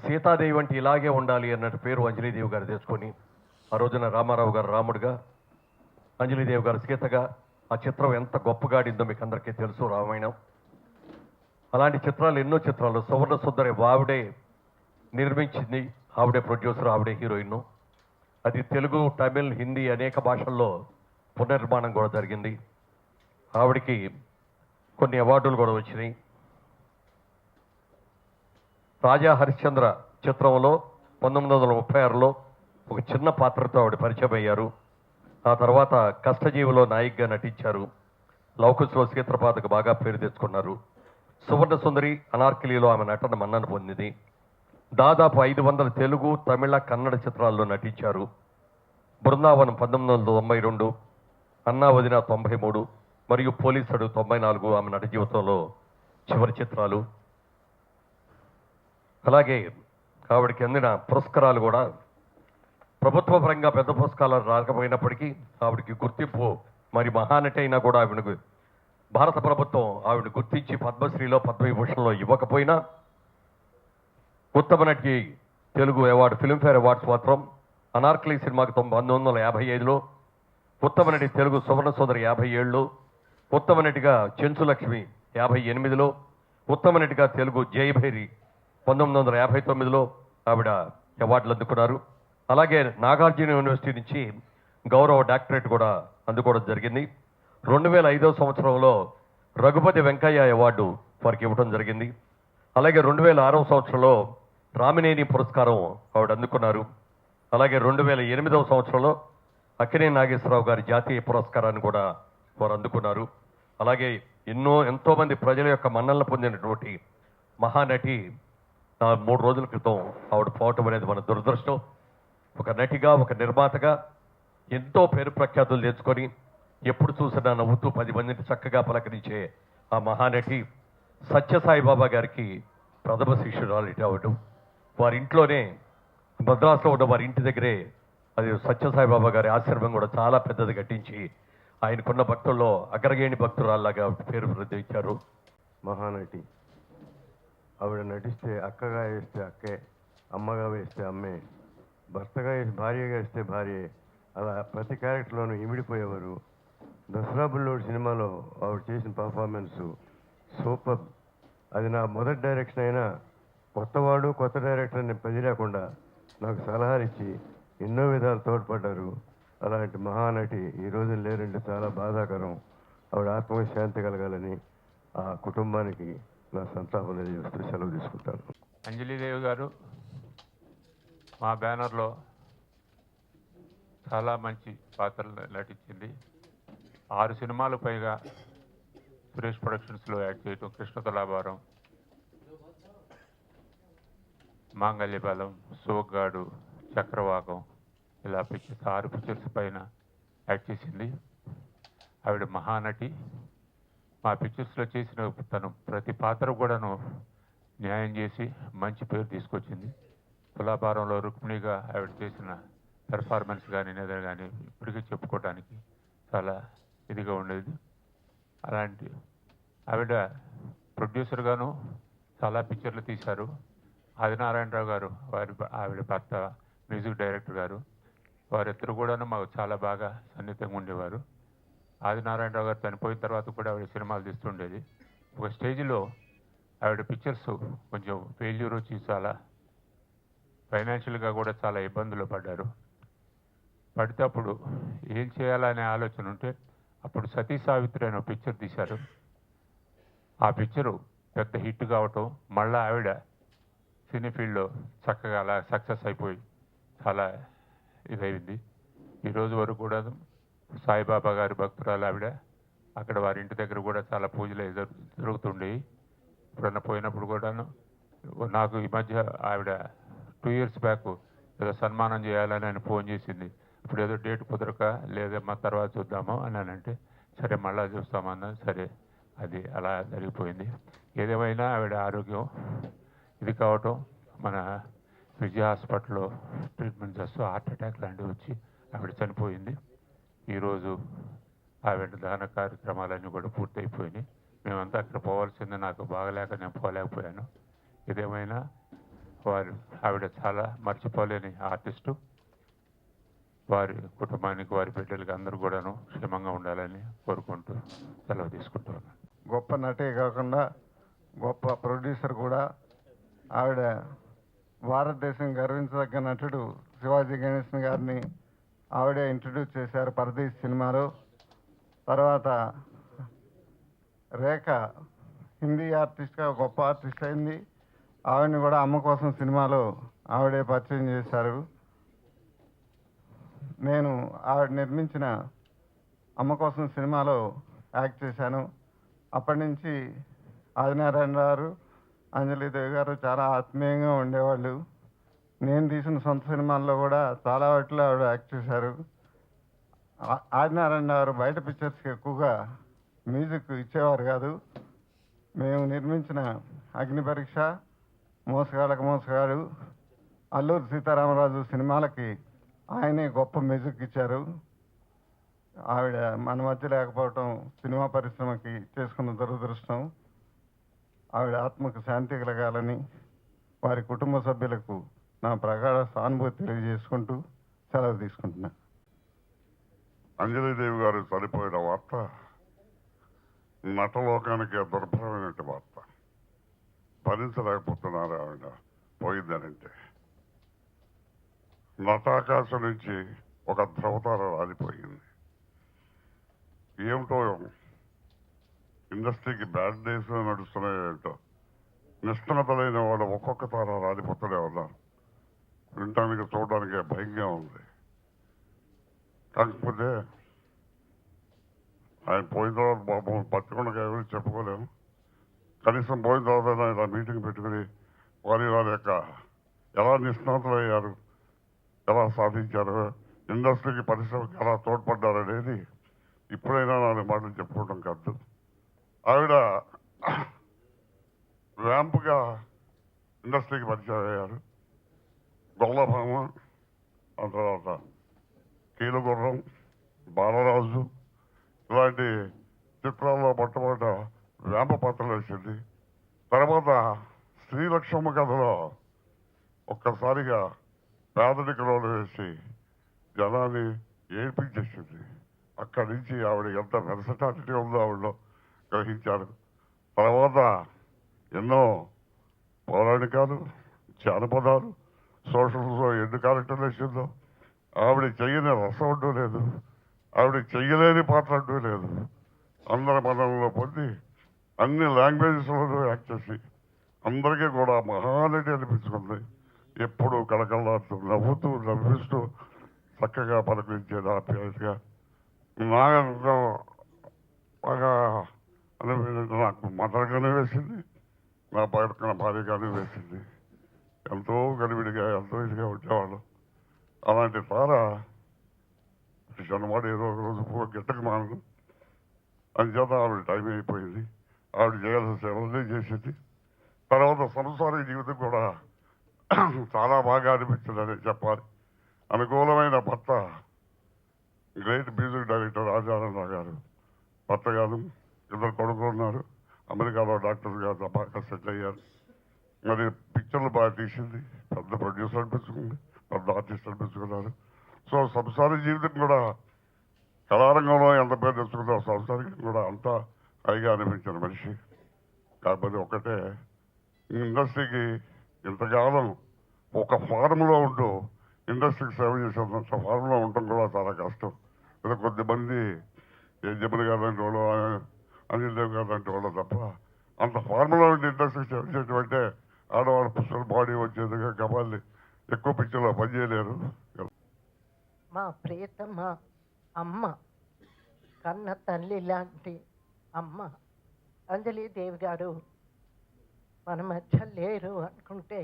సీతాదేవి అంటే ఇలాగే ఉండాలి అన్నట్టు పేరు అంజలీదేవి గారు తెచ్చుకొని ఆ రోజున రామారావు గారు రాముడిగా, అంజలీదేవి గారు సీతగా ఆ చిత్రం ఎంత గొప్పగా ఆడిందో మీకు అందరికీ తెలుసు. రామాయణం అలాంటి చిత్రాలు ఎన్నో చిత్రాలు. సువర్ణ సుందరి ఆవిడే నిర్మించింది, ఆవిడే ప్రొడ్యూసర్, ఆవిడే హీరోయిన్. అది తెలుగు, తమిళ్, హిందీ అనేక భాషల్లో పునర్నిర్మాణం కూడా జరిగింది. ఆవిడికి కొన్ని అవార్డులు కూడా వచ్చినాయి. రాజా హరిశ్చంద్ర చిత్రంలో 1936లో ఒక చిన్న పాత్రతో ఆవిడ పరిచయం అయ్యారు. ఆ తర్వాత కష్టజీవిలో నాయికగా నటించారు. లవకుశలో సీత్రపాతకు బాగా పేరు తెచ్చుకున్నారు. సువర్ణ సుందరి, అనార్కిలిలో ఆమె నటన మన్నన పొందింది. దాదాపు 500 తెలుగు, తమిళ, కన్నడ చిత్రాల్లో నటించారు. బృందావనం 1992, అన్నా వదిన 93 మరియు పోలీసుడు 94 ఆమె నట జీవితంలో చివరి చిత్రాలు. అలాగే ఆవిడకి అందిన పురస్కారాలు కూడా ప్రభుత్వ పరంగా పెద్ద పురస్కారాలు రాకపోయినప్పటికీ ఆవిడకి గుర్తింపు, మరి మహానటి అయినా కూడా ఆవిడకు భారత ప్రభుత్వం ఆవిడని గుర్తించి పద్మశ్రీలో, పద్మవిభూషణలో ఇవ్వకపోయినా ఉత్తమ నటికి తెలుగు అవార్డు, ఫిల్మ్ఫేర్ అవార్డ్స్ మాత్రం అనార్కలి సినిమాకి 1955లో, ఉత్తమ నటి తెలుగు సువర్ణ సోదరి 57లో, ఉత్తమ నటిగా చెంచులక్ష్మి 58లో, ఉత్తమ నటిగా తెలుగు జయభైరి 1959లో ఆవిడ అవార్డులు అందుకున్నారు. అలాగే నాగార్జున యూనివర్సిటీ నుంచి గౌరవ డాక్టరేట్ కూడా అందుకోవడం జరిగింది. 2005 సంవత్సరంలో రఘుపతి వెంకయ్య అవార్డు వారికి ఇవ్వడం జరిగింది. అలాగే 2006 సంవత్సరంలో రామినేని పురస్కారం ఆవిడ అందుకున్నారు. అలాగే 2008 సంవత్సరంలో అక్కినేని నాగేశ్వరరావు గారి జాతీయ పురస్కారాన్ని కూడా వారు అందుకున్నారు. అలాగే ఎంతో మంది ప్రజల యొక్క మన్ననలు పొందినటువంటి మహానటి 3 రోజుల క్రితం ఆవిడ పోవటం అనేది మన దురదృష్టం. ఒక నటిగా, ఒక నిర్మాతగా ఎంతో పేరు ప్రఖ్యాతులు తెచ్చుకొని ఎప్పుడు చూసినా నవ్వుతూ 10 మందిని చక్కగా పలకరించే ఆ మహానటి సత్యసాయిబాబా గారికి ప్రథమ శిష్యురాలు అవడం. వారి ఇంట్లోనే, మద్రాసులో ఉన్న వారి ఇంటి దగ్గరే అది సత్యసాయిబాబా గారి ఆశ్రమం కూడా చాలా పెద్దది కట్టించి ఆయనకున్న భక్తుల్లో అగ్రగేణి భక్తురాల్లాగా పేరు ప్రతిష్ఠించారు. మహానటి ఆవిడ నటిస్తే అక్కగా వేస్తే అక్కే, అమ్మగా వేస్తే అమ్మే, భర్తగా వేసి భార్యగా వేస్తే భార్యే, అలా ప్రతి క్యారెక్టర్లోనూ ఇమిడిపోయేవారు. దసరా బుల్లోడు సినిమాలో ఆవిడ చేసిన పర్ఫార్మెన్సు సూపర్. అది నా మొదటి డైరెక్షన్ అయినా కొత్తవాడు, కొత్త డైరెక్టర్ని పది లేకుండా నాకు సలహాలు ఇచ్చి ఎన్నో విధాలు తోడ్పడ్డారు. అలాంటి మహానటి ఈ రోజు లేరంటే చాలా బాధాకరం. ఆవిడ ఆత్మకి శాంతి కలగాలని ఆ కుటుంబానికి నా సంతాపం తెలియజేస్తూ సెలవు తీసుకుంటాను. అంజలీదేవి గారు మా బ్యానర్లో చాలా మంచి పాత్రలు నటించింది. 6 సినిమాలు పైగా సురేష్ ప్రొడక్షన్స్లో యాక్ట్ చేయటం, కృష్ణ తులాభారం, మాంగళ్యబలం, సోగ్గాడు, చక్రవాకం, ఇలా పిక్చర్స్ 6 పిక్చర్స్ పైన యాక్ట్ చేసింది. ఆవిడ మహానటి. మా పిక్చర్స్లో చేసిన తను ప్రతి పాత్ర కూడాను న్యాయం చేసి మంచి పేరు తీసుకొచ్చింది. తులాభారంలో రుక్మిణిగా ఆవిడ చేసిన పెర్ఫార్మెన్స్ కానీ ఏదైనా కానీ ఇప్పటికీ చెప్పుకోవడానికి చాలా ఇదిగా ఉండేది. అలాంటి ఆవిడ ప్రొడ్యూసర్గాను చాలా పిక్చర్లు తీశారు. ఆదినారాయణరావు గారు ఆవిడ భర్త, మ్యూజిక్ డైరెక్టర్ గారు, వారిద్దరు కూడాను మాకు చాలా బాగా సన్నిహితంగా ఉండేవారు. ఆదినారాయణరావు గారు చనిపోయిన తర్వాత కూడా ఆవిడ సినిమాలు తీస్తుండేది. ఒక స్టేజ్లో ఆవిడ పిక్చర్స్ కొంచెం ఫెయిల్యూర్ వచ్చి చాలా ఫైనాన్షియల్గా కూడా చాలా ఇబ్బందులు పడితే అప్పుడు ఏం చేయాలనే ఆలోచన ఉంటే అప్పుడు సతీ సావిత్రి అనే పిక్చర్ తీశారు. ఆ పిక్చరు పెద్ద హిట్ కావటం, మళ్ళీ ఆవిడ సినీ ఫీల్డ్లో చక్కగా అలా సక్సెస్ అయిపోయి చాలా ఇదైంది. ఈరోజు వరకు కూడా సాయిబాబా గారి భక్తురాలు ఆవిడ. అక్కడ వారి ఇంటి దగ్గర కూడా చాలా పూజలు జరుగుతుండేవి. ఎప్పుడన్నా పోయినప్పుడు కూడాను నాకు ఈ మధ్య ఆవిడ 2 years బ్యాక్ ఏదో సన్మానం చేయాలని ఆయన ఫోన్ చేసింది. ఇప్పుడు ఏదో డేట్ కుదరక లేదమ్మా తర్వాత చూద్దాము అని అంటే సరే మళ్ళా చూస్తామన్నా సరే, అది అలా జరిగిపోయింది. ఏదేమైనా ఆవిడ ఆరోగ్యం ఇది కావటం, మన విజయ హాస్పిటల్లో ట్రీట్మెంట్ చేస్తూ హార్ట్ అటాక్ లాంటివి వచ్చి ఆవిడ చనిపోయింది. ఈరోజు ఆవిడ దహన కార్యక్రమాలన్నీ కూడా పూర్తయిపోయినాయి. మేమంతా అక్కడ పోవాల్సింది, నాకు బాగలేక నేను పోలేకపోయాను. ఏదేమైనా ఆవిడ చాలా మర్చిపోలేని ఆర్టిస్టు. వారి కుటుంబానికి, వారి బిడ్డలకి అందరూ కూడాను క్షేమంగా ఉండాలని కోరుకుంటూ సెలవు తీసుకుంటూ ఉన్నాను. గొప్ప నటే కాకుండా గొప్ప ప్రొడ్యూసర్ కూడా. ఆవిడ భారతదేశం గర్వించదగ్గ నటుడు శివాజీ గణేశన్ గారిని ఆవిడే ఇంట్రడ్యూస్ చేశారు పరదేశ్ సినిమాలో. తర్వాత రేఖ హిందీ ఆర్టిస్ట్గా గొప్ప ఆర్టిస్ట్ అయింది. ఆవిడని కూడా అమ్మ కోసం సినిమాలో ఆవిడే పరిచయం చేశారు. నేను ఆవిడ నిర్మించిన అమ్మ కోసం సినిమాలో యాక్ట్ చేశాను. అప్పటి నుంచి ఆదినారాయణ గారు, అంజలిదేవి గారు చాలా ఆత్మీయంగా ఉండేవాళ్ళు. నేను తీసిన సొంత సినిమాల్లో కూడా చాలా వాటిలో ఆవిడ యాక్ట్ చేశారు. ఆదినారాయణ గారు బయట పిక్చర్స్కి ఎక్కువగా మ్యూజిక్ ఇచ్చేవారు కాదు. మేము నిర్మించిన అగ్ని పరీక్ష, మోసగాళ్ళకు మోసగాడు, అల్లూరి సీతారామరాజు సినిమాలకి ఆయనే గొప్ప మ్యూజిక్ ఇచ్చారు. ఆవిడ మన మధ్య లేకపోవటం సినిమా పరిశ్రమకి చేసుకున్న దురదృష్టం. ఆవిడ ఆత్మకు శాంతి కలగాలని వారి కుటుంబ సభ్యులకు నా ప్రగాఢ సానుభూతి తెలియజేసుకుంటూ సెలవు తీసుకుంటున్నా. అంజలిదేవి గారు చనిపోయిన వార్త నటలోకానికి దుర్భరమైన వార్త. భరించలేకపోతున్నారు ఆవిడ పోయిందనంటే. నటాకాశం నుంచి ఒక ధ్రువతార రాలిపోయింది. ఏమిటో ఇండస్ట్రీకి బ్యాడ్ డేస్ నడుస్తున్నాయేంటో. నిష్ణాత లేని వాళ్ళు ఒక్కొక్క తార రాలిపోతూనే ఉన్నారు. వినటానికి చూడడానికి భయంగా ఉంది. కాకపోతే ఆయన పోయిన తర్వాత పాపం బతికుండా ఎవరు చెప్పుకోలేము. కనీసం పోయిన తర్వాత ఇలా మీటింగ్ పెట్టుకుని వారి యొక్క ఎలా నిష్ణాతులు అయ్యారు, ఎలా సాధించారు, ఇండస్ట్రీకి పరిశ్రమకి ఎలా తోడ్పడ్డారనేది ఇప్పుడైనా 4 మాటలు చెప్పుకోవడం కాదు. ఆవిడ ర్యాంప్గా ఇండస్ట్రీకి పరిచయం అయ్యారు. గొల్లభామ, ఆ తర్వాత కీలుగుర్రం, బాలరాజు ఇలాంటి చిత్రాల్లో మొట్టమొదట ర్యాంప పాత్రలు వేసింది. తర్వాత శ్రీలక్ష్మమ్మ కథలో ఒక్కసారిగా పేదరికలో వేసి జనాన్ని ఏడ్పించేసింది. అక్కడి నుంచి ఆవిడ ఎంత వెర్సటాలిటీ ఉందో ఆవిడలో గ్రహించారు. తర్వాత ఎన్నో పౌరాణికాలు, జానపదాలు, సోషల్స్లో ఎన్ని క్యారెక్టర్లు వేసిందో. ఆవిడ చెయ్యని రసం అంటూ లేదు, ఆవిడ చెయ్యలేని పాత్ర అంటూ లేదు. అందరి మనంలో పొంది అన్ని లాంగ్వేజెస్లో యాక్ట్ చేసి అందరికీ కూడా మహానటి అనిపించుకుంది. ఎప్పుడు కళకళలాడుతూ నవ్వుతూ నవ్విస్తూ చక్కగా పలకరించేది ఆప్యాయతగా. నాకు బాగా నాకు మదర్గానే వేసింది, నా పక్కన భార్యగానే వేసింది. ఎంతో గడివిడిగా ఎంతో ఇదిగా ఉండేవాళ్ళు. అలాంటి తార జనవాడు ఏదో ఒక రోజు గిట్టక మానదు. అందుచేత ఆవిడ టైం అయిపోయింది. ఆవిడ చేయాల్సిన సేవలనే చేసింది. తర్వాత సంసార జీవితం కూడా చాలా బాగా అనిపించిందని చెప్పాలి. అనుకూలమైన భర్త, గ్రేట్ మ్యూజిక్ డైరెక్టర్ రాజారావు గారు భర్త గారు, 2 కొడుకులు ఉన్నారు. అమెరికాలో డాక్టర్ గారు బాగా సెటిల్ అయ్యారు. మరి పిక్చర్లు బాగా తీసింది. పెద్ద ప్రొడ్యూసర్ అనిపించుకుంది, పెద్ద ఆర్టిస్ట్ అనిపించుకున్నారు. సో సంసార జీవితం కూడా కళారంగంలో ఎంత పేరు తెచ్చుకున్నా సంసారికి కూడా అంతా హాయిగా అనిపించిన మనిషి. కాకపోతే ఒకటే, ఈ ఇండస్ట్రీకి ఇంతకాలం ఒక ఫార్ములో ఉంటూ ఇండస్ట్రీకి సేవ చేసేంత ఫార్ములో ఉండటం కూడా చాలా కష్టం. ఇలా కొద్దిమంది జమున గారు లాంటి వాళ్ళు, అనిల్ దేవ్ గారు లాంటి వాళ్ళు తప్ప అంత ఫార్ములా ఉండి ఇండస్ట్రీకి సేవ చేయడం అంటే ఆడవాళ్ళ పుస్తకాలు బాడీ వచ్చేదిగా కబాల్ని ఎక్కువ పిక్చర్లో పనిచేయలేరు. మా ప్రియతమ అమ్మ, కన్న తల్లి లాంటి అమ్మ అంజలిదేవి గారు మన మధ్య లేరు అనుకుంటే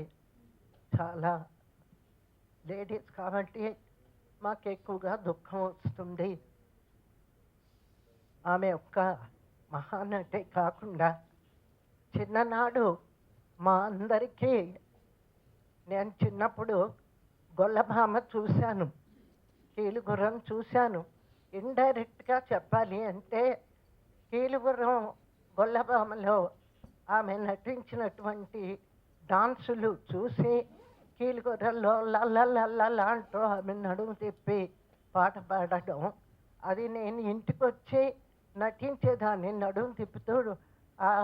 చాలా లేడీస్ కాబట్టి మాకు ఎక్కువగా దుఃఖం వస్తుంది. ఆమె ఒక్క మహానటే కాకుండా చిన్ననాడు మా అందరికీ, నేను చిన్నప్పుడు గొల్లభామ చూశాను, కీలుగుర్రం చూశాను. ఇండైరెక్ట్గా చెప్పాలి అంటే కీలుగుర్రం గొల్లభామలో ఆమె నటించినటువంటి డాన్సులు చూసి కీలుగొర్రల్లో లల్లల్లల్లా అంటూ ఆమె నడుము తిప్పి పాట పాడడం, అది నేను ఇంటికి వచ్చి నటించేదాన్ని, నడుము తిప్పుతూ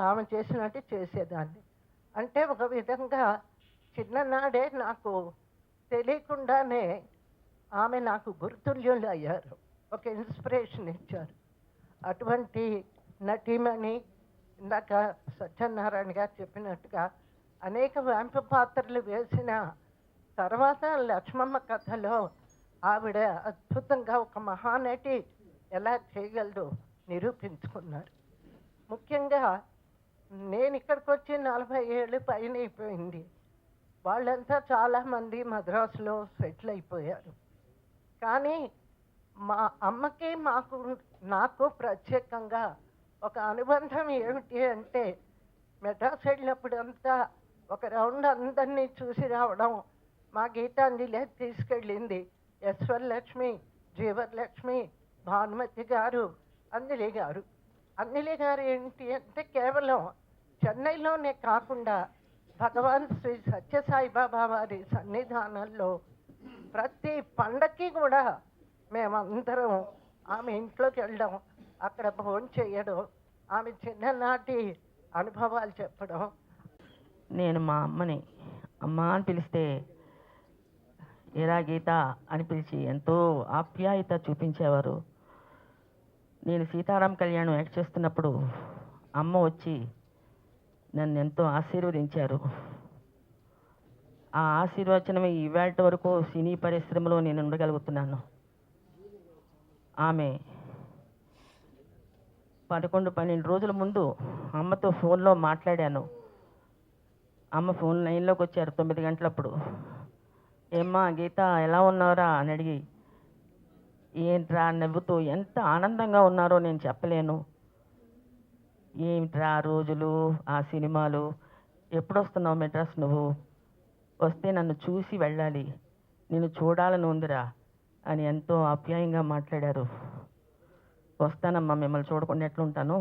ఆమె చేసినట్టు చేసేదాన్ని. అంటే ఒక విధంగా చిన్ననాడే నాకు తెలియకుండానే ఆమె నాకు గుర్తుల్యులు అయ్యారు, ఒక ఇన్స్పిరేషన్ ఇచ్చారు. అటువంటి నటీమణి ఇందాక సత్యనారాయణ గారు చెప్పినట్టుగా అనేక వ్యాంప పాత్రలు వేసిన తర్వాత లక్ష్మమ్మ కథలో ఆవిడ అద్భుతంగా ఒక మహానటి ఎలా చేయగలదో నిరూపించుకున్నారు. ముఖ్యంగా నేను ఇక్కడికి వచ్చి 40 ఏళ్ళు పైన అయిపోయింది. వాళ్ళంతా చాలామంది మద్రాసులో సెటిల్ అయిపోయారు. కానీ మా అమ్మకి నాకు ప్రత్యేకంగా ఒక అనుబంధం ఏమిటి అంటే, మెడ్రాస్ వెళ్ళినప్పుడు అంతా ఒక రౌండ్ అందరినీ చూసి రావడం. మా గీతాంజలి తీసుకెళ్ళింది యశ్వరలక్ష్మి, జీవలక్ష్మి, భానుమతి గారు, అంజలి గారు. అంజలి గారు ఏంటి అంటే కేవలం చెన్నైలోనే కాకుండా భగవాన్ శ్రీ సత్యసాయిబాబా వారి సన్నిధానంలో ప్రతి పండక్కి కూడా మేమందరం ఆమె ఇంట్లోకి వెళ్ళడం, అక్కడ భోజనం చేయడం, ఆమె చిన్ననాటి అనుభవాలు చెప్పడం. నేను మా అమ్మని అమ్మ అని పిలిస్తే ఎరా గీత అని పిలిచి ఎంతో ఆప్యాయత చూపించేవారు. నేను సీతారాం కళ్యాణం యాక్ట్ చేస్తున్నప్పుడు అమ్మ వచ్చి నన్ను ఎంతో ఆశీర్వదించారు. ఆ ఆశీర్వచనమే ఇవాళ వరకు సినీ పరిశ్రమలో నేను ఉండగలుగుతున్నాను. ఆమె 11-12 రోజుల ముందు అమ్మతో ఫోన్లో మాట్లాడాను. అమ్మ ఫోన్ లైన్లోకి వచ్చారు 9 గంటలప్పుడు. ఏమ్మా గీత ఎలా ఉన్నారా అని అడిగి, ఏంట్రా నవ్వుతూ ఎంత ఆనందంగా ఉన్నారో నేను చెప్పలేను. ఏమిట్రా రోజులు, ఆ సినిమాలు, ఎప్పుడు వస్తున్నావు మెడ్రాస్, నువ్వు వస్తే నన్ను చూసి వెళ్ళాలి, నేను చూడాలని ఉందిరా అని ఎంతో ఆప్యాయంగా మాట్లాడారు. వస్తానమ్మా, మిమ్మల్ని చూడకుండా ఎట్లుంటాను,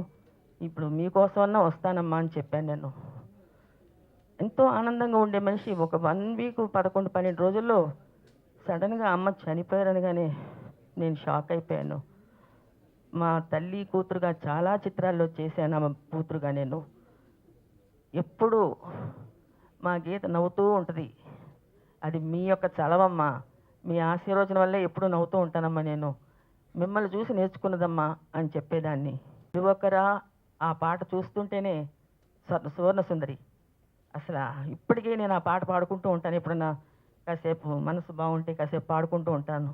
ఇప్పుడు మీకోసమన్నా వస్తానమ్మా అని చెప్పాను. నేను ఎంతో ఆనందంగా ఉండే మనిషి. ఒక 1 వీక్ 11-12 రోజుల్లో సడన్గా అమ్మ చనిపోయారనగానే నేను షాక్ అయిపోయాను. మా తల్లి కూతురుగా చాలా చిత్రాల్లో చేశాను. ఆమె కూతురుగా నేను ఎప్పుడు మా గీత నవ్వుతూ ఉంటుంది. అది మీ యొక్క చలవమ్మ, మీ ఆశీర్వచనం వల్లే ఎప్పుడు నవ్వుతూ ఉంటానమ్మా, నేను మిమ్మల్ని చూసి నేర్చుకున్నదమ్మా అని చెప్పేదాన్ని. యువకరా ఆ పాట చూస్తుంటేనే సువర్ణ సుందరి. అసలు ఇప్పటికీ నేను ఆ పాట పాడుకుంటూ ఉంటాను. ఎప్పుడన్నా కాసేపు మనసు బాగుంటే కాసేపు పాడుకుంటూ ఉంటాను.